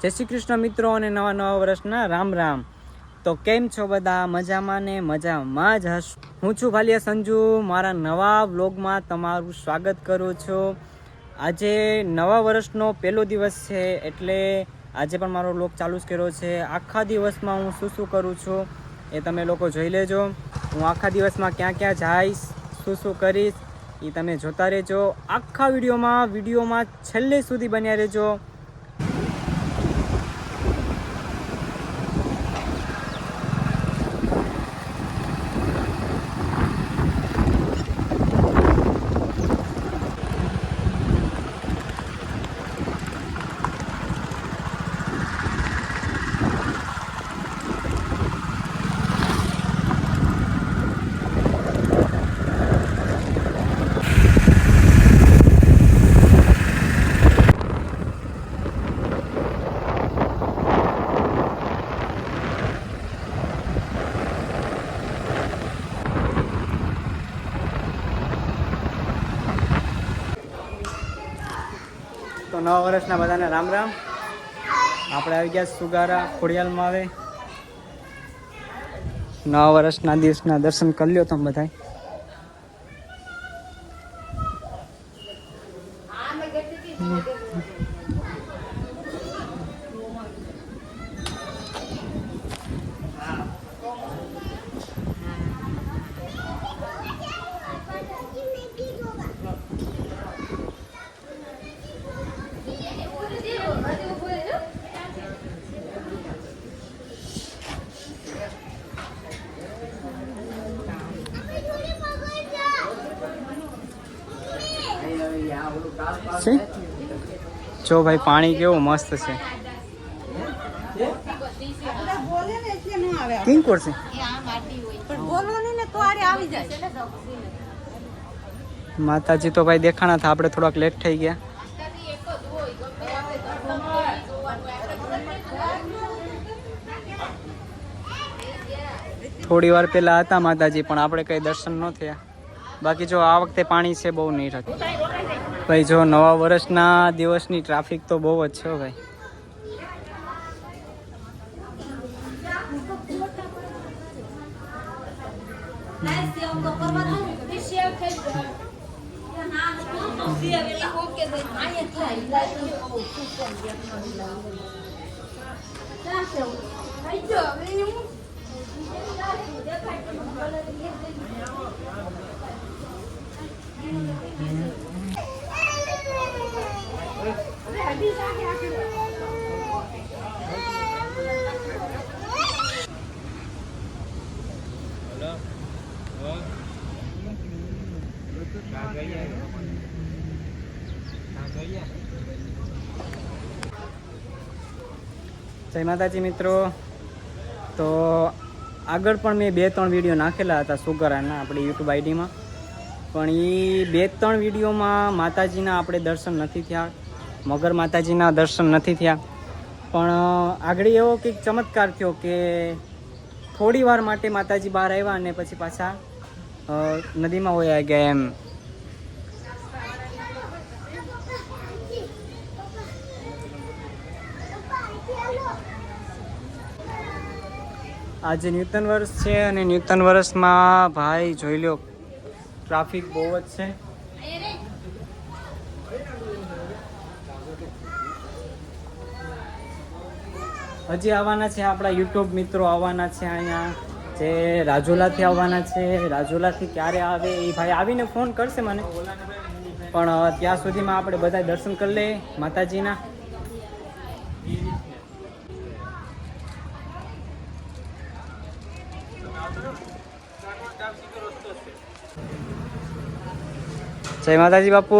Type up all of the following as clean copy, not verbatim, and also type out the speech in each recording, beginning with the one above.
જય શ્રી કૃષ્ણ મિત્રો અને નવા વર્ષના રામ રામ. તો કેમ છો બધા? મજામાં ને મજામાં જ હશો. હું છું ભાલિયા સંજુ. મારા નવા વ્લોગમાં તમારું સ્વાગત કરું છું. આજે નવા વર્ષનો પહેલો દિવસ છે, એટલે આજે પણ મારો વ્લોગ ચાલુ જ કર્યો છે. આખા દિવસમાં હું શું કરું છું એ તમે લોકો જોઈ લેજો. હું આખા દિવસમાં ક્યાં ક્યાં જઈશ, શું કરીશ એ તમે જોતા રહેજો. આખા વિડીયોમાં છેલ્લે સુધી બન્યા રહેજો. તો નવા વર્ષના બધાને રામ રામ. આપણે આવી ગયા સુગારા ખોડિયાલમાં. આવે નવા વર્ષના દિવસના દર્શન કરી લ્યો તમે બધા. જો ભાઈ પાણી કેવું મસ્ત છે. કિંગ કરશે માતાજી તો ભાઈ દેખાણા હતા. આપણે થોડાક લેટ થઈ ગયા. થોડી વાર પહેલા હતા માતાજી, પણ આપણે કઈ દર્શન ન થયા. બાકી જો આ વખતે પાણી છે બહુ નહીં હતું ભાઈ. જો નવા વર્ષના દિવસની ટ્રાફિક તો બહુ જ છે ભાઈ. જય માતાજી મિત્રો. તો આગળ પણ મેં 2-3 વિડીયો નાખેલા હતા સુગરાના આપણી યુટ્યુબ આઈડીમાં, પણ એ 2-3 વિડીયોમાં માતાજીના આપણે દર્શન નથી થયા, મગર માતાજીના દર્શન નથી થયા. પણ આગળ એવો કંઈક ચમત્કાર થયો કે થોડી વાર માટે માતાજી બહાર આવ્યા અને પછી પાછા નદીમાં વયા ગયા એમ. આજે ન્યૂતન વર્ષ છે અને ન્યૂતન વર્ષમાં ભાઈ જોઈ લો ટ્રાફિક બહુ જ છે. હજી આવવાના છે આપણા યુટ્યુબ મિત્રો, આવવાના છે અહીંયા, જે રાજુલાથી આવવાના છે. રાજુલાથી ક્યારે આવે એ ભાઈ આવીને ફોન કરશે મને, પણ ત્યાં સુધીમાં આપણે બધા દર્શન કરી લઈએ માતાજીના. જય માતાજી બાપુ.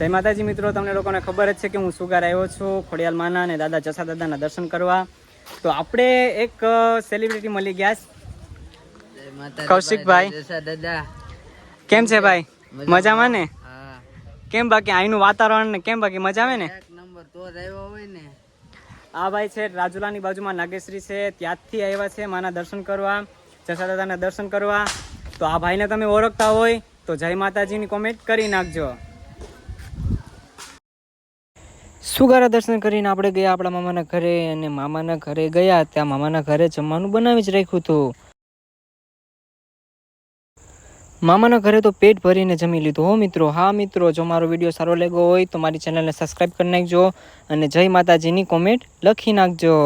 જય માતાજી મિત્રો, તમને લોકોને ખબર જ છે કે હું સુગાર આવ્યો છું ખોડિયાલ માના અને દાદા જસા દાદાના દર્શન કરવા. તો આપણે એક સેલિબ્રિટી મળી ગયા, કૌશિકભાઈ. કેમ છે ભાઈ? મજામાં ને? કેમ બાકી અહીંનું વાતાવરણ ને કેમ બાકી મજા આવે ને? આ ભાઈ છે રાજુલાની બાજુમાં નાગેશ્રી છે, ત્યાંથી આવ્યા છે માના દર્શન કરવા, જસા દાદાના દર્શન કરવા. તો આ ભાઈને તમે ઓળખતા હોય તો જય માતાજીની કોમેન્ટ કરી નાખજો. સુગારા દર્શન કરીને આપણે ગયા આપણા મામાના ઘરે, અને મામાના ઘરે ગયા ત્યાં મામાના ઘરે જમવાનું બનાવી જ રાખ્યું હતું. મામાના ઘરે તો પેટ ભરીને જમી લીધું હો મિત્રો. હા મિત્રો, જો મારો વિડીયો સારો લાગ્યો હોય તો મારી ચેનલને સબસ્ક્રાઈબ કરી નાખજો અને જય માતાજીની કોમેન્ટ લખી નાખજો.